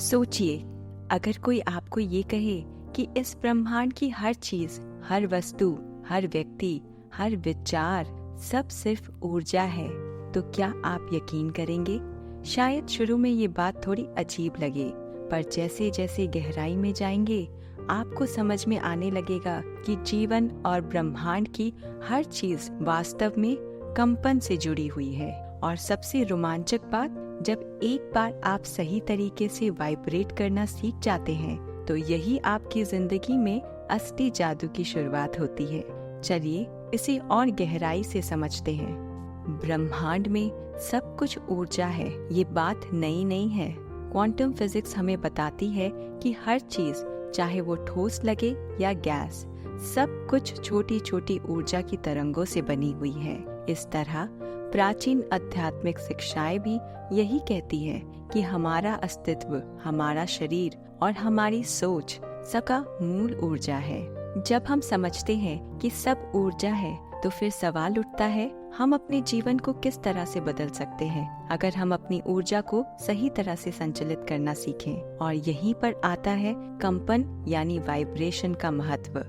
सोचिए, अगर कोई आपको ये कहे कि इस ब्रह्मांड की हर चीज, हर वस्तु, हर व्यक्ति, हर विचार सब सिर्फ ऊर्जा है, तो क्या आप यकीन करेंगे? शायद शुरू में ये बात थोड़ी अजीब लगे, पर जैसे जैसे गहराई में जाएंगे आपको समझ में आने लगेगा कि जीवन और ब्रह्मांड की हर चीज वास्तव में कंपन से जुड़ी हुई है। और सबसे रोमांचक बात, जब एक बार आप सही तरीके से वाइब्रेट करना सीख जाते हैं तो यही आपकी जिंदगी में असली जादू की शुरुआत होती है। चलिए इसे और गहराई से समझते हैं। ब्रह्मांड में सब कुछ ऊर्जा है, ये बात नई नहीं है। क्वांटम फिजिक्स हमें बताती है कि हर चीज, चाहे वो ठोस लगे या गैस, सब कुछ छोटी छोटी ऊर्जा की तरंगों से बनी हुई है। इस तरह प्राचीन आध्यात्मिक शिक्षाएं भी यही कहती है कि हमारा अस्तित्व, हमारा शरीर और हमारी सोच सबका मूल ऊर्जा है। जब हम समझते हैं कि सब ऊर्जा है तो फिर सवाल उठता है, हम अपने जीवन को किस तरह से बदल सकते हैं अगर हम अपनी ऊर्जा को सही तरह से संचालित करना सीखें। और यहीं पर आता है कंपन यानी वाइब्रेशन का महत्व।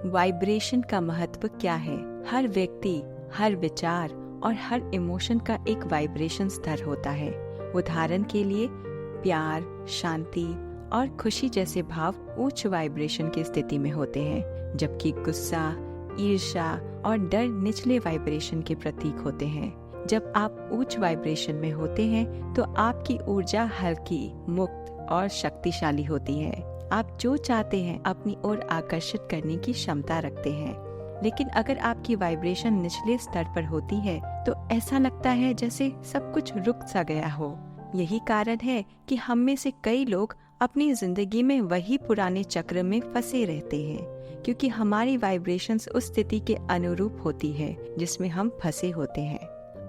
वाइब्रेशन का महत्व क्या है? हर व्यक्ति, हर विचार और हर इमोशन का एक वाइब्रेशन स्तर होता है। उदाहरण के लिए प्यार, शांति और खुशी जैसे भाव उच्च वाइब्रेशन की स्थिति में होते हैं, जबकि गुस्सा, ईर्ष्या और डर निचले वाइब्रेशन के प्रतीक होते हैं। जब आप उच्च वाइब्रेशन में होते हैं तो आपकी ऊर्जा हल्की, मुक्त और शक्तिशाली होती है। आप जो चाहते हैं अपनी ओर आकर्षित करने की क्षमता रखते हैं। लेकिन अगर आपकी वाइब्रेशन निचले स्तर पर होती है तो ऐसा लगता है जैसे सब कुछ रुक सा गया हो। यही कारण है कि हम में से कई लोग अपनी जिंदगी में वही पुराने चक्र में फंसे रहते हैं, क्योंकि हमारी वाइब्रेशंस उस स्थिति के अनुरूप होती है जिसमें हम फंसे होते हैं।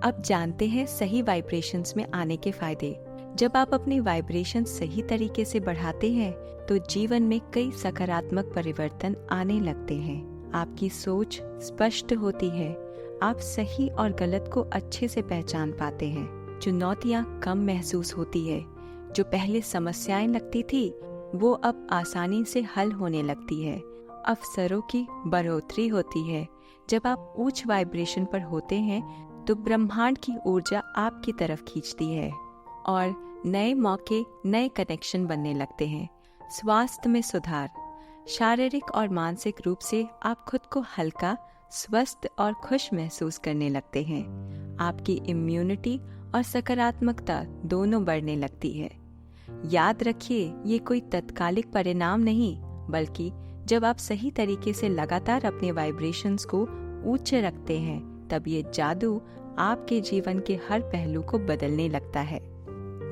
अब जानते हैं सही वाइब्रेशंस में आने के फायदे। जब आप अपनी वाइब्रेशन सही तरीके से बढ़ाते हैं तो जीवन में कई सकारात्मक परिवर्तन आने लगते हैं। आपकी सोच स्पष्ट होती है, आप सही और गलत को अच्छे से पहचान पाते हैं। चुनौतियां कम महसूस होती है, जो पहले समस्याएं लगती थी वो अब आसानी से हल होने लगती है। अवसरों की बढ़ोतरी होती है। जब आप उच्च वाइब्रेशन पर होते हैं तो ब्रह्मांड की ऊर्जा आपकी तरफ खींचती है और नए मौके, नए कनेक्शन बनने लगते हैं। स्वास्थ्य में सुधार, शारीरिक और मानसिक रूप से आप खुद को हल्का, स्वस्थ और खुश महसूस करने लगते हैं। आपकी इम्यूनिटी और सकारात्मकता दोनों बढ़ने लगती है। याद रखिए, ये कोई तत्कालिक परिणाम नहीं, बल्कि जब आप सही तरीके से लगातार अपने वाइब्रेशंस को ऊंचे रखते हैं तब ये जादू आपके जीवन के हर पहलू को बदलने लगता है।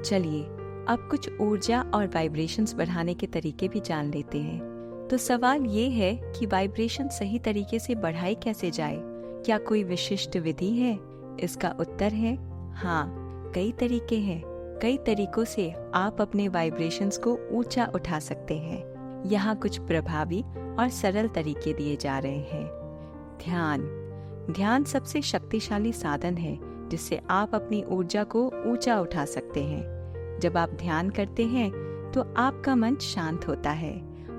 चलिए अब कुछ ऊर्जा और वाइब्रेशंस बढ़ाने के तरीके भी जान लेते हैं। तो सवाल ये है कि वाइब्रेशन सही तरीके से बढ़ाई कैसे जाए? क्या कोई विशिष्ट विधि है? इसका उत्तर है हाँ, कई तरीके हैं। कई तरीकों से आप अपने वाइब्रेशंस को ऊंचा उठा सकते हैं। यहाँ कुछ प्रभावी और सरल तरीके दिए जा रहे हैं। ध्यान सबसे शक्तिशाली साधन है जिससे आप अपनी ऊर्जा को ऊंचा उठा सकते हैं। जब आप ध्यान करते हैं तो आपका मन शांत होता है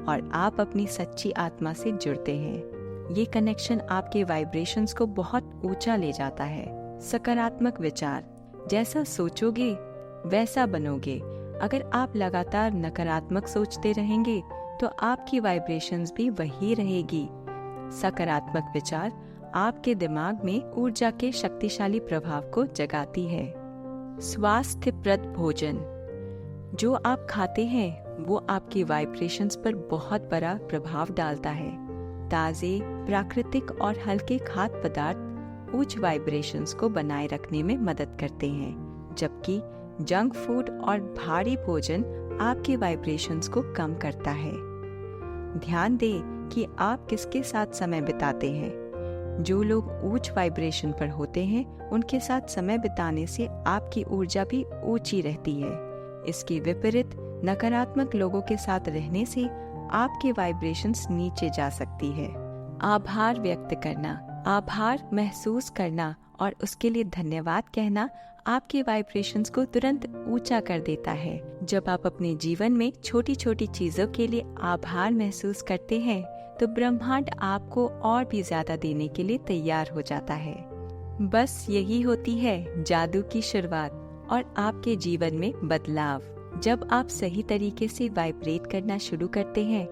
और आप अपनी सच्ची आत्मा से जुड़ते हैं। ये कनेक्शन आपके वाइब्रेशंस को बहुत ऊंचा ले जाता है। सकारात्मक विचार, जैसा सोचोगे वैसा बनोगे। अगर आप लगातार नकारात्मक सोचते रहेंगे तो आपकी वाइब्रेशंस भी वही रहेगी। सकारात्मक विचार आपके दिमाग में ऊर्जा के शक्तिशाली प्रभाव को जगाती है। स्वास्थ्यप्रद भोजन, जो आप खाते हैं वो आपकी वाइब्रेशंस पर बहुत बड़ा प्रभाव डालता है। ताजे, प्राकृतिक और हल्के खाद्य पदार्थ उच्च वाइब्रेशंस को बनाए रखने में मदद करते हैं, जबकि जंक फूड और भारी भोजन आपके वाइब्रेशंस को कम करता है। ध्यान दें कि आप किसके साथ समय बिताते हैं। जो लोग उच्च वाइब्रेशन पर होते हैं उनके साथ समय बिताने से आपकी ऊर्जा भी ऊंची रहती है। इसके विपरीत नकारात्मक लोगों के साथ रहने से आपकी वाइब्रेशंस नीचे जा सकती है। आभार व्यक्त करना, आभार महसूस करना और उसके लिए धन्यवाद कहना आपके वाइब्रेशंस को तुरंत ऊंचा कर देता है। जब आप अपने जीवन में छोटी छोटी चीजों के लिए आभार महसूस करते हैं तो ब्रह्मांड आपको और भी ज्यादा देने के लिए तैयार हो जाता है। बस यही होती है जादू की शुरुआत और आपके जीवन में बदलाव। जब आप सही तरीके से वाइब्रेट करना शुरू करते हैं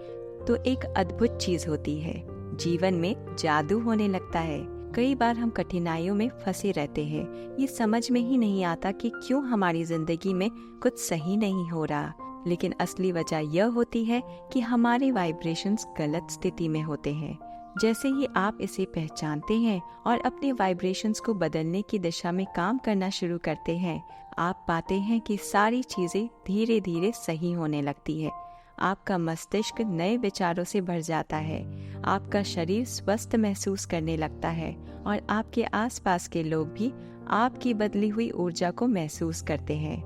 तो एक अद्भुत चीज होती है, जीवन में जादू होने लगता है। कई बार हम कठिनाइयों में फंसे रहते हैं, ये समझ में ही नहीं आता कि क्यों हमारी जिंदगी में कुछ सही नहीं हो रहा, लेकिन असली वजह यह होती है कि हमारे वाइब्रेशंस गलत स्थिति में होते हैं। जैसे ही आप इसे पहचानते हैं और अपने वाइब्रेशंस को बदलने की दिशा में काम करना शुरू करते हैं, आप पाते हैं कि सारी चीजें धीरे धीरे सही होने लगती है। आपका मस्तिष्क नए विचारों से भर जाता है, आपका शरीर स्वस्थ महसूस करने लगता है और आपके आसपास के लोग भी आपकी बदली हुई ऊर्जा को महसूस करते हैं।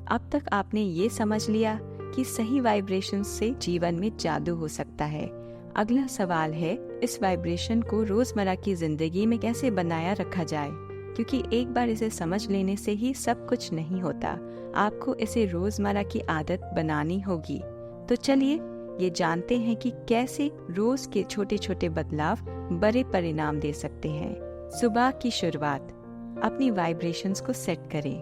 अब तक आपने ये समझ लिया कि सही वाइब्रेशंस से जीवन में जादू हो सकता है। अगला सवाल है, इस वाइब्रेशन को रोजमर्रा की जिंदगी में कैसे बनाया रखा जाए, क्योंकि एक बार इसे समझ लेने से ही सब कुछ नहीं होता, आपको इसे रोजमर्रा की आदत बनानी होगी। तो चलिए ये जानते हैं कि कैसे रोज के छोटे छोटे बदलाव बड़े परिणाम दे सकते हैं। सुबह की शुरुआत, अपनी वाइब्रेशंस को सेट करें।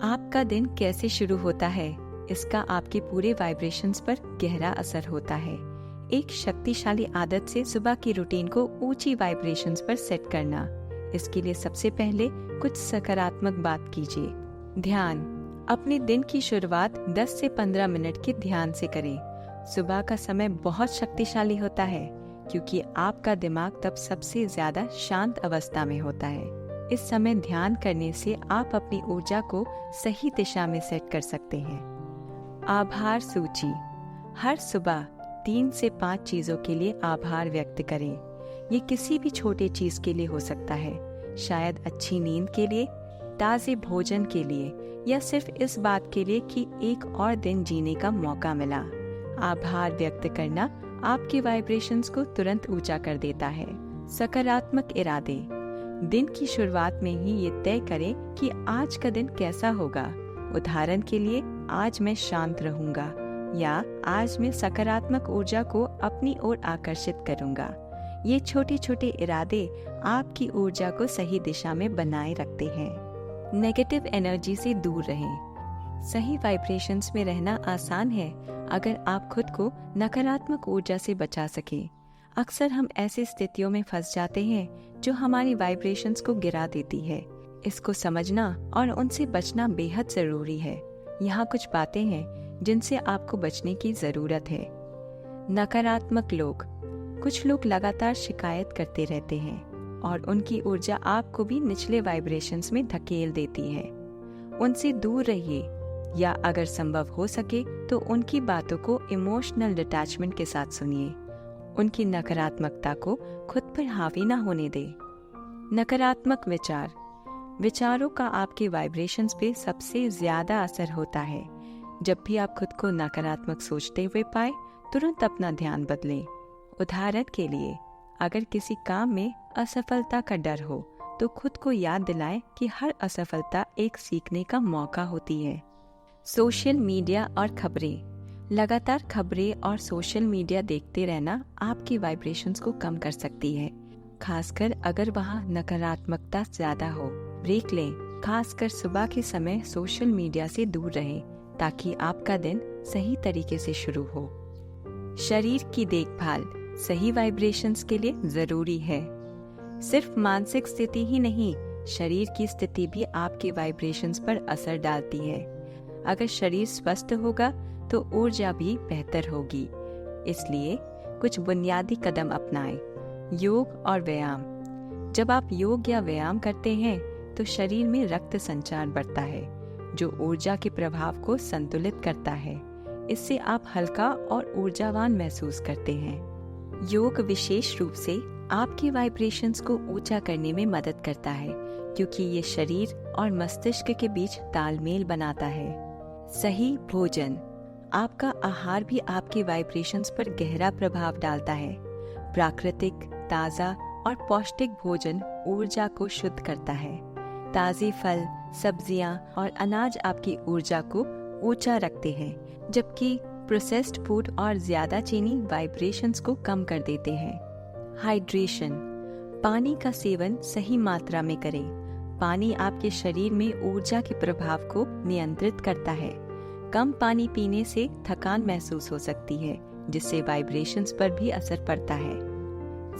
आपका दिन कैसे शुरू होता है, इसका आपके पूरे वाइब्रेशंस पर गहरा असर होता है। एक शक्तिशाली आदत से सुबह की रूटीन को ऊंची वाइब्रेशंस पर सेट करना। इसके लिए सबसे पहले कुछ सकारात्मक बात कीजिए। ध्यान, अपने दिन की शुरुआत 10 से 15 मिनट के ध्यान से करें। सुबह का समय बहुत शक्तिशाली होता है क्योंकि आपका दिमाग तब सबसे ज्यादा शांत अवस्था में होता है। इस समय ध्यान करने से आप अपनी ऊर्जा को सही दिशा में सेट कर सकते हैं। आभार सूची, हर सुबह 3 से 5 चीजों के लिए आभार व्यक्त करें। ये किसी भी छोटे चीज के लिए हो सकता है, शायद अच्छी नींद के लिए, ताजे भोजन के लिए, या सिर्फ इस बात के लिए कि एक और दिन जीने का मौका मिला। आभार व्यक्त करना आपके वाइब्रेशंस को तुरंत ऊंचा कर देता है। सकारात्मक इरादे, दिन की शुरुआत में ही ये तय करें कि आज का दिन कैसा होगा। उदाहरण के लिए, आज मैं शांत रहूंगा या आज मैं सकारात्मक ऊर्जा को अपनी ओर आकर्षित करूंगा। ये छोटे छोटे इरादे आपकी ऊर्जा को सही दिशा में बनाए रखते हैं। नेगेटिव एनर्जी से दूर रहें। सही वाइब्रेशंस में रहना आसान है अगर आप खुद को नकारात्मक ऊर्जा से बचा सकें। अक्सर हम ऐसी स्थितियों में फंस जाते हैं जो हमारी वाइब्रेशंस को गिरा देती है। इसको समझना और उनसे बचना बेहद जरूरी है। यहाँ कुछ बातें हैं जिनसे आपको बचने की जरूरत है। नकारात्मक लोग, कुछ लोग लगातार शिकायत करते रहते हैं और उनकी ऊर्जा आपको भी निचले वाइब्रेशंस में धकेल देती है। उनसे दूर रहिए या अगर संभव हो सके तो उनकी बातों को इमोशनल डिटैचमेंट के साथ सुनिए। उनकी नकारात्मकता को खुद पर हावी न होने दें। नकारात्मक विचार, विचारों का आपके वाइब्रेशंस पे सबसे ज्यादा असर होता है। जब भी आप खुद को नकारात्मक सोचते हुए पाए, तुरंत अपना ध्यान बदलें। उदाहरण के लिए, अगर किसी काम में असफलता का डर हो तो खुद को याद दिलाएं कि हर असफलता एक सीखने का मौका होती है। सोशल मीडिया और खबरें, लगातार खबरें और सोशल मीडिया देखते रहना आपकी वाइब्रेशंस को कम कर सकती है, खासकर अगर वहाँ नकारात्मकता ज्यादा हो। ब्रेक लें, खासकर सुबह के समय सोशल मीडिया से दूर रहें ताकि आपका दिन सही तरीके से शुरू हो। शरीर की देखभाल सही वाइब्रेशंस के लिए जरूरी है। सिर्फ मानसिक स्थिति ही नहीं, शरीर की स्थिति भी आपके वाइब्रेशंस पर असर डालती है। अगर शरीर स्वस्थ होगा तो ऊर्जा भी बेहतर होगी। इसलिए कुछ बुनियादी कदम अपनाएं। योग और व्यायाम, जब आप योग या व्यायाम करते हैं तो शरीर में रक्त संचार बढ़ता है जो ऊर्जा के प्रभाव को संतुलित करता है। इससे आप हल्का और ऊर्जावान महसूस करते हैं। योग विशेष रूप से आपके वाइब्रेशंस को ऊंचा करने में मदद करता है क्योंकि ये शरीर और मस्तिष्क के बीच तालमेल बनाता है। सही भोजन, आपका आहार भी आपके वाइब्रेशंस पर गहरा प्रभाव डालता है। प्राकृतिक, ताजा और पौष्टिक भोजन ऊर्जा को शुद्ध करता है। ताजे फल, सब्जियां और अनाज आपकी ऊर्जा को ऊंचा रखते हैं, जबकि प्रोसेस्ड फूड और ज्यादा चीनी वाइब्रेशंस को कम कर देते हैं। हाइड्रेशन, पानी का सेवन सही मात्रा में करें। पानी आपके शरीर में ऊर्जा के प्रभाव को नियंत्रित करता है। कम पानी पीने से थकान महसूस हो सकती है, जिससे वाइब्रेशंस पर भी असर पड़ता है।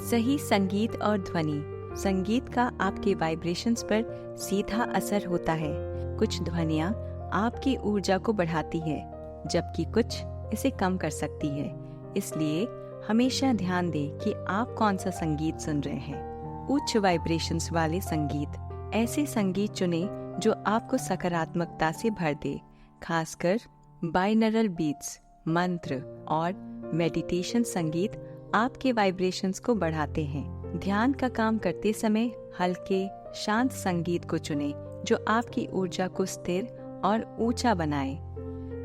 सही संगीत और ध्वनि, संगीत का आपके वाइब्रेशंस पर सीधा असर होता है। कुछ ध्वनियाँ आपकी ऊर्जा को बढ़ाती है, जबकि कुछ इसे कम कर सकती है। इसलिए हमेशा ध्यान दें कि आप कौन सा संगीत सुन रहे हैं। उच्च वाइब्रेशंस वाले संगीत, ऐसे संगीत चुनें जो आपको सकारात्मकता से भर दे। खासकर बाइनरल बीट्स, मंत्र और मेडिटेशन संगीत आपके वाइब्रेशंस को बढ़ाते हैं। ध्यान का काम करते समय हल्के शांत संगीत को चुनें जो आपकी ऊर्जा को स्थिर और ऊंचा बनाए।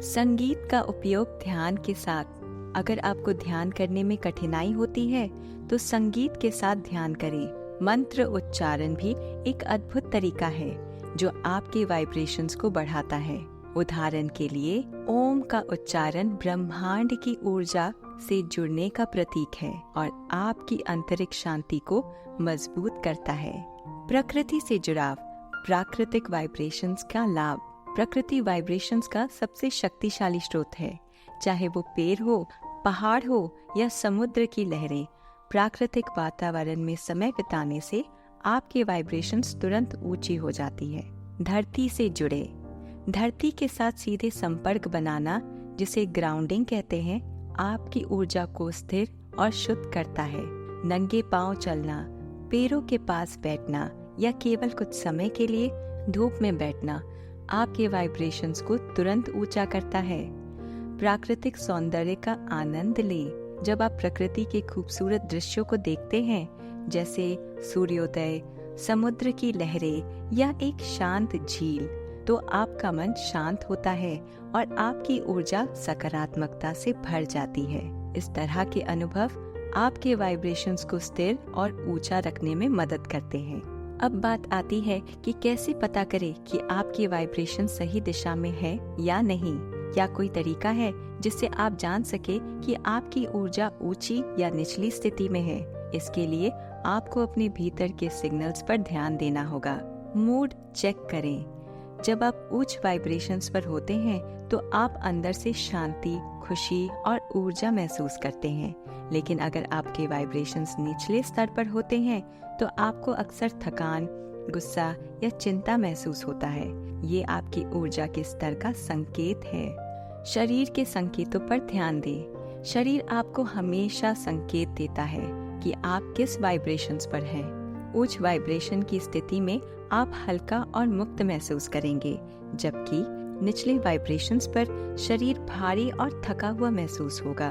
संगीत का उपयोग ध्यान के साथ, अगर आपको ध्यान करने में कठिनाई होती है तो संगीत के साथ ध्यान करें। मंत्र उच्चारण भी एक अद्भुत तरीका है जो आपके वाइब्रेशंस को बढ़ाता है। उदाहरण के लिए, ओम का उच्चारण ब्रह्मांड की ऊर्जा से जुड़ने का प्रतीक है और आपकी आंतरिक शांति को मजबूत करता है। प्रकृति से जुड़ाव, प्राकृतिक वाइब्रेशंस का लाभ। प्रकृति वाइब्रेशंस का सबसे शक्तिशाली स्रोत है। चाहे वो पेड़ हो, पहाड़ हो या समुद्र की लहरें, प्राकृतिक वातावरण में समय बिताने से आपके वाइब्रेशंस तुरंत ऊंची हो जाती है। धरती से जुड़े, धरती के साथ सीधे संपर्क बनाना, जिसे ग्राउंडिंग कहते हैं, आपकी ऊर्जा को स्थिर और शुद्ध करता है। नंगे पांव चलना, पेड़ों के पास बैठना या केवल कुछ समय के लिए धूप में बैठना आपके वाइब्रेशंस को तुरंत ऊंचा करता है। प्राकृतिक सौंदर्य का आनंद लें। जब आप प्रकृति के खूबसूरत दृश्यों को देखते हैं, जैसे सूर्योदय, समुद्र की लहरें या एक शांत झील, तो आपका मन शांत होता है और आपकी ऊर्जा सकारात्मकता से भर जाती है। इस तरह के अनुभव आपके वाइब्रेशंस को स्थिर और ऊंचा रखने में मदद करते हैं। अब बात आती है कि कैसे पता करें कि आपकी वाइब्रेशन सही दिशा में है या नहीं। क्या कोई तरीका है जिससे आप जान सके कि आपकी ऊर्जा ऊंची या निचली स्थिति में है? इसके लिए आपको अपने भीतर के सिग्नल्स पर ध्यान देना होगा। मूड चेक करें। जब आप उच्च वाइब्रेशंस पर होते हैं तो आप अंदर से शांति, खुशी और ऊर्जा महसूस करते हैं। लेकिन अगर आपके वाइब्रेशंस निचले स्तर पर होते हैं तो आपको अक्सर थकान, गुस्सा या चिंता महसूस होता है। ये आपकी ऊर्जा के स्तर का संकेत है। शरीर के संकेतों पर ध्यान दें। शरीर आपको हमेशा संकेत देता है कि आप किस वाइब्रेशंस पर हैं। उच्च वाइब्रेशन की स्थिति में आप हल्का और मुक्त महसूस करेंगे, जबकि निचले वाइब्रेशंस पर शरीर भारी और थका हुआ महसूस होगा।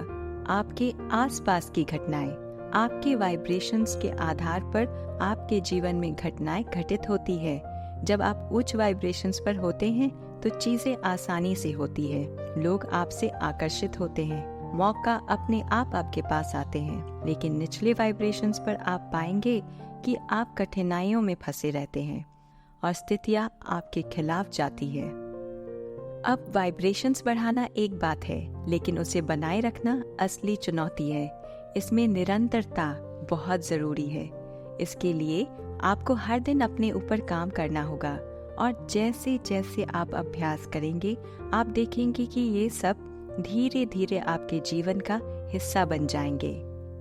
आपके आसपास की घटनाएं, आपके वाइब्रेशंस के आधार पर आपके जीवन में घटनाएं घटित होती है। जब आप उच्च वाइब्रेशंस पर होते हैं तो चीजें आसानी से होती है, लोग आपसे आकर्षित होते हैं, मौका अपने आप आपके पास आते हैं। लेकिन निचले वाइब्रेशंस पर आप पाएंगे कि आप कठिनाइयों में फंसे रहते हैं और स्थितियां आपके खिलाफ जाती है। अब वाइब्रेशंस बढ़ाना एक बात है, लेकिन उसे बनाए रखना असली चुनौती है। इसमें निरंतरता बहुत जरूरी है। इसके लिए आपको हर दिन अपने ऊपर काम करना होगा और जैसे जैसे आप अभ्यास करेंगे, आप देखेंगे कि ये सब धीरे धीरे आपके जीवन का हिस्सा बन जाएंगे।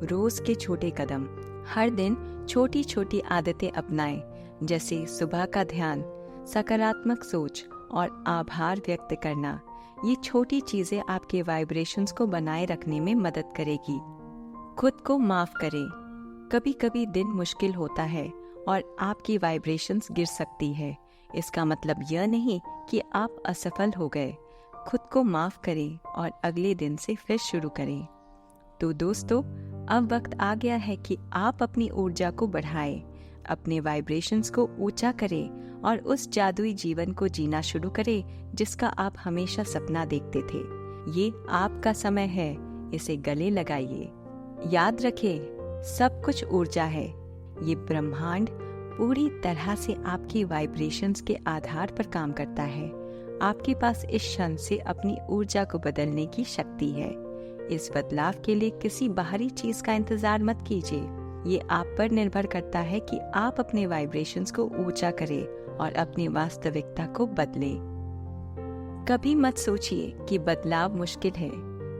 रोज के छोटे कदम, हर दिन छोटी छोटी आदतें अपनाएं, जैसे सुबह का ध्यान, सकारात्मक सोच और आभार व्यक्त करना। ये छोटी चीजें आपके वाइब्रेशंस को बनाए रखने में मदद करेगी। खुद को माफ करें। कभी कभी दिन मुश्किल होता है और आपकी वाइब्रेशंस गिर सकती है। इसका मतलब यह नहीं कि आप असफल हो गए। खुद को माफ करें और अगले दिन से फिर शुरू करें। तो दोस्तों, अब वक्त आ गया है कि आप अपनी ऊर्जा को बढ़ाएं, अपने वाइब्रेशंस को ऊंचा करें और उस जादुई जीवन को जीना शुरू करें जिसका आप हमेशा सपना देखते थे। ये आपका समय है, इसे गले लगाइए। याद रखें, सब कुछ ऊर्जा है। ये ब्रह्मांड पूरी तरह से आपकी वाइब्रेशंस के आधार पर काम करता है। आपके पास इस क्षण से अपनी ऊर्जा को बदलने की शक्ति है। इस बदलाव के लिए किसी बाहरी चीज का इंतजार मत कीजिए। ये आप पर निर्भर करता है कि आप अपने वाइब्रेशंस को ऊंचा करें और अपनी वास्तविकता को बदलें। कभी मत सोचिए कि बदलाव मुश्किल है।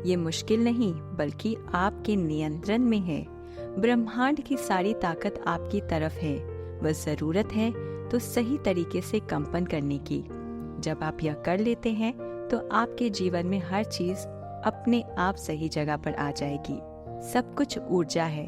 ये मुश्किल नहीं बल्कि आपके नियंत्रण में है। ब्रह्मांड की सारी ताकत आपकी तरफ है। बस जरूरत है तो सही तरीके से कंपन करने की। जब आप यह कर लेते हैं तो आपके जीवन में हर चीज अपने आप सही जगह पर आ जाएगी। सब कुछ ऊर्जा है।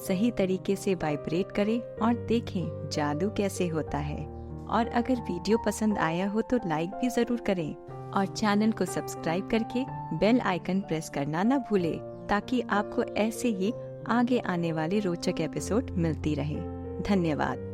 सही तरीके से वाइब्रेट करें और देखें जादू कैसे होता है। और अगर वीडियो पसंद आया हो तो लाइक भी जरूर करें और चैनल को सब्सक्राइब करके बेल आइकन प्रेस करना न भूलें, ताकि आपको ऐसे ही आगे आने वाले रोचक एपिसोड मिलती रहे। धन्यवाद।